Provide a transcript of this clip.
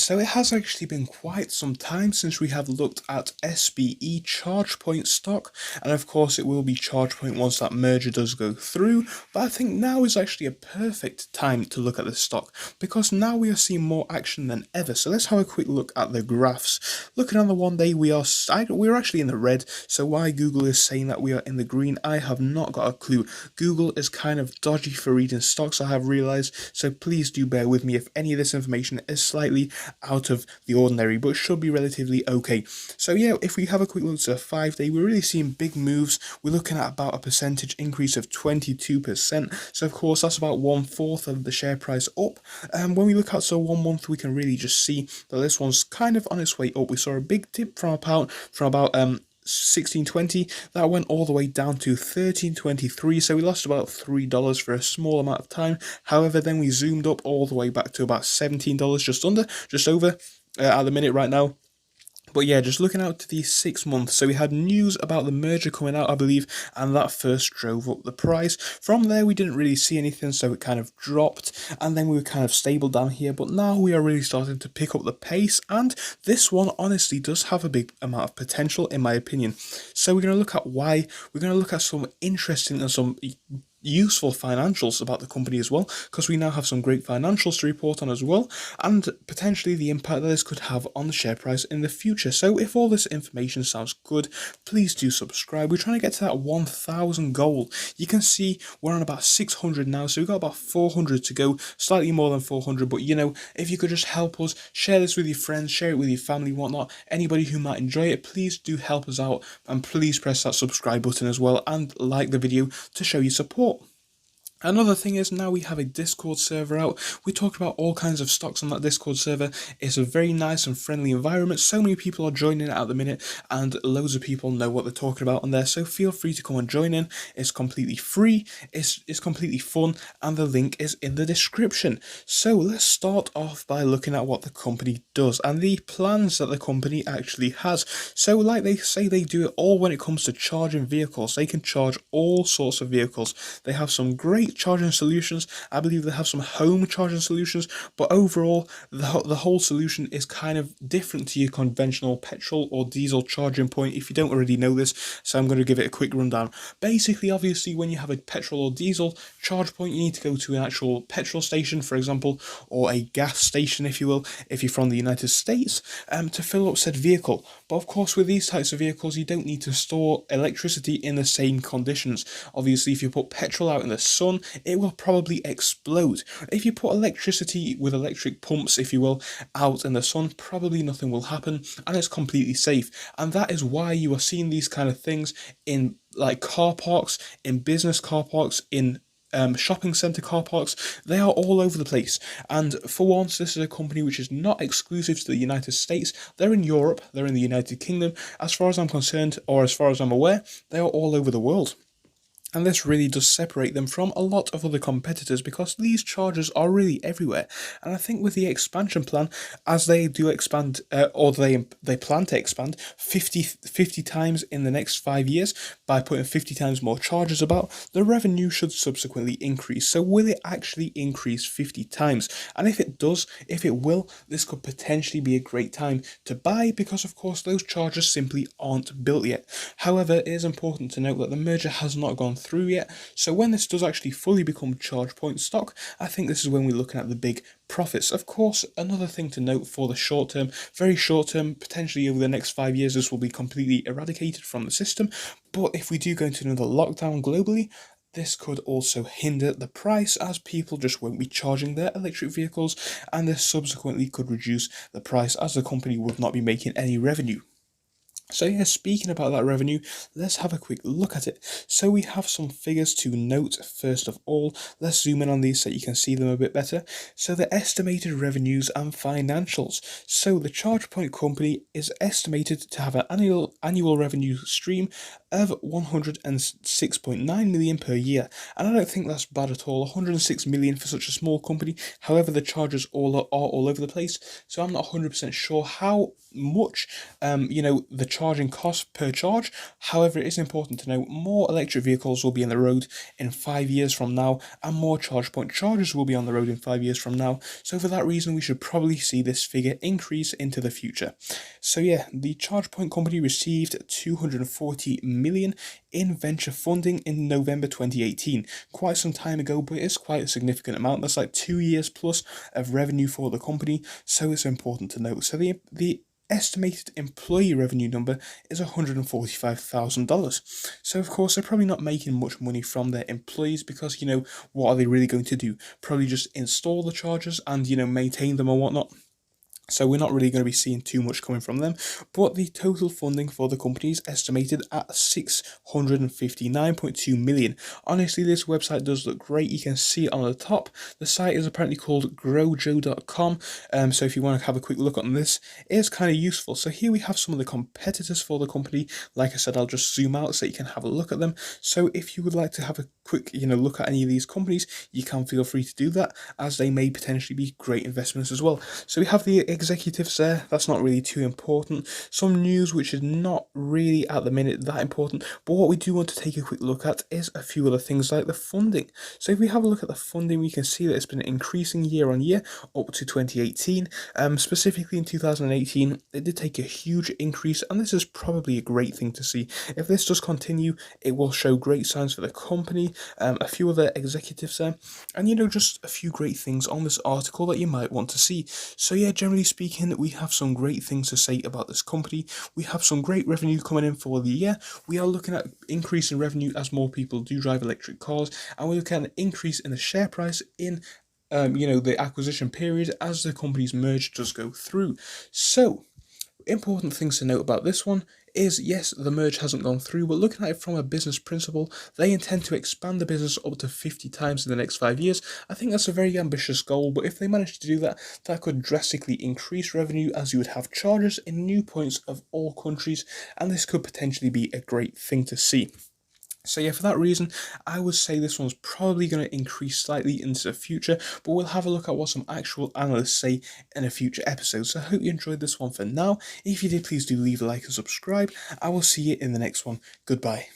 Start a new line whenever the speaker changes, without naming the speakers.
So it has actually been quite some time since we have looked at SBE Chargepoint stock, and of course it will be Chargepoint once that merger does go through, but I think now is actually a perfect time to look at the stock, because now we are seeing more action than ever. So let's have a quick look at the graphs. Looking on the 1 day, we're actually in the red, so why Google is saying that we are in the green, I have not got a clue. Google is kind of dodgy for reading stocks, I have realised, so please do bear with me if any of this information is slightly out of the ordinary, but should be relatively okay. So yeah, if we have a quick look at a 5 day, we're really seeing big moves. We're looking at about a percentage increase of 22%. So of course that's about 1/4 of the share price up. And when we look at so 1 month, we can really just see that this one's kind of on its way up. We saw a big dip from about 16.20, that went all the way down to 13.23, so we lost about $3 for a small amount of time. However, then we zoomed up all the way back to about $17, just over at the minute right now. But yeah, just looking out to the 6 months, so we had news about the merger coming out, I believe, and that first drove up the price. From there, we didn't really see anything, so it kind of dropped, and then we were kind of stable down here, but now we are really starting to pick up the pace, and this one honestly does have a big amount of potential, in my opinion. So we're going to look at why, we're going to look at some interesting and some useful financials about the company as well, because we now have some great financials to report on as well, and potentially the impact that this could have on the share price in the future. So if all this information sounds good, please do subscribe. We're trying to get to that 1,000 goal. You can see we're on about 600 now, so we've got about 400 to go, slightly more than 400, but you know, if you could just help us, share this with your friends, share it with your family, whatnot, anybody who might enjoy it, please do help us out, and please press that subscribe button as well, and like the video to show your support. Another thing is, now we have a Discord server out. We talk about all kinds of stocks on that Discord server. It's a very nice and friendly environment. So many people are joining it at the minute, and loads of people know what they're talking about on there. So feel free to come and join in. It's completely free, it's completely fun, and the link is in the description. So let's start off by looking at what the company does and the plans that the company actually has. So like they say, they do it all when it comes to charging vehicles. They can charge all sorts of vehicles. They have some great charging solutions. I believe they have some home charging solutions, but overall the whole solution is kind of different to your conventional petrol or diesel charging point, if you don't already know this, so I'm going to give it a quick rundown. Basically, obviously, when you have a petrol or diesel charge point, you need to go to an actual petrol station, for example, or a gas station, if you will, if you're from the United States, to fill up said vehicle. But of course, with these types of vehicles, you don't need to store electricity in the same conditions. Obviously, if you put petrol out in the sun, it will probably explode. If you put electricity with electric pumps, if you will, out in the sun, probably nothing will happen, and it's completely safe. And that is why you are seeing these kind of things in like car parks, in business car parks, in shopping centre car parks. They are all over the place, and for once, this is a company which is not exclusive to the United States. They're in Europe, they're in the United Kingdom. As far as I'm concerned, or as far as I'm aware, they are all over the world. And this really does separate them from a lot of other competitors, because these chargers are really everywhere. And I think with the expansion plan, as they do expand, or they plan to expand 50 times in the next 5 years by putting 50 times more chargers about, the revenue should subsequently increase. So will it actually increase 50 times? And if it does, if it will, this could potentially be a great time to buy, because of course those chargers simply aren't built yet. However, it is important to note that the merger has not gone through yet, so when this does actually fully become Chargepoint stock, I think this is when we're looking at the big profits. Of course, another thing to note for the short term, very short term, potentially over the next 5 years, this will be completely eradicated from the system, but if we do go into another lockdown globally, this could also hinder the price, as people just won't be charging their electric vehicles, and this subsequently could reduce the price, as the company would not be making any revenue. So yeah, speaking about that revenue, let's have a quick look at it. So we have some figures to note. First of all, let's zoom in on these so you can see them a bit better. So the estimated revenues and financials. So the ChargePoint company is estimated to have an annual revenue stream of 106.9 million per year, and I don't think that's bad at all. 106 million for such a small company. However, the charges are all over the place, so I'm not 100% sure how much the charging cost per charge. However, it is important to know more electric vehicles will be on the road in 5 years from now, and more Chargepoint chargers will be on the road in 5 years from now. So for that reason, we should probably see this figure increase into the future. So yeah, the Chargepoint company received 240 million in venture funding in November 2018. Quite some time ago, but it's quite a significant amount. That's like 2 years plus of revenue for the company, so it's important to note. So the estimated employee revenue number is $145,000. So of course they're probably not making much money from their employees, because what are they really going to do? Probably just install the chargers and maintain them or whatnot. So we're not really going to be seeing too much coming from them, but the total funding for the company is estimated at 659.2 million. Honestly, this website does look great. You can see it on the top. The site is apparently called growjoe.com. So if you want to have a quick look on this, it's kind of useful. So here we have some of the competitors for the company. Like I said, I'll just zoom out so you can have a look at them. So if you would like to have a quick, look at any of these companies, you can feel free to do that, as they may potentially be great investments as well. So we have the executives there. That's not really too important. Some news which is not really at the minute that important, but what we do want to take a quick look at is a few other things like the funding. So if we have a look at the funding, we can see that it's been increasing year on year up to 2018. Specifically in 2018, it did take a huge increase, and this is probably a great thing to see. If this does continue, it will show great signs for the company. A few other executives there, and just a few great things on this article that you might want to see. So yeah, generally speaking, we have some great things to say about this company. We have some great revenue coming in for the year. We are looking at increase in revenue as more people do drive electric cars, and we're looking at an increase in the share price in the acquisition period as the company's merge does go through. So important things to note about this one is, yes, the merge hasn't gone through, but looking at it from a business principle, they intend to expand the business up to 50 times in the next 5 years. I think that's a very ambitious goal, but if they manage to do that, that could drastically increase revenue, as you would have chargers in new points of all countries, and this could potentially be a great thing to see. So yeah, for that reason, I would say this one's probably going to increase slightly into the future, but we'll have a look at what some actual analysts say in a future episode. So I hope you enjoyed this one for now. If you did, please do leave a like and subscribe. I will see you in the next one. Goodbye.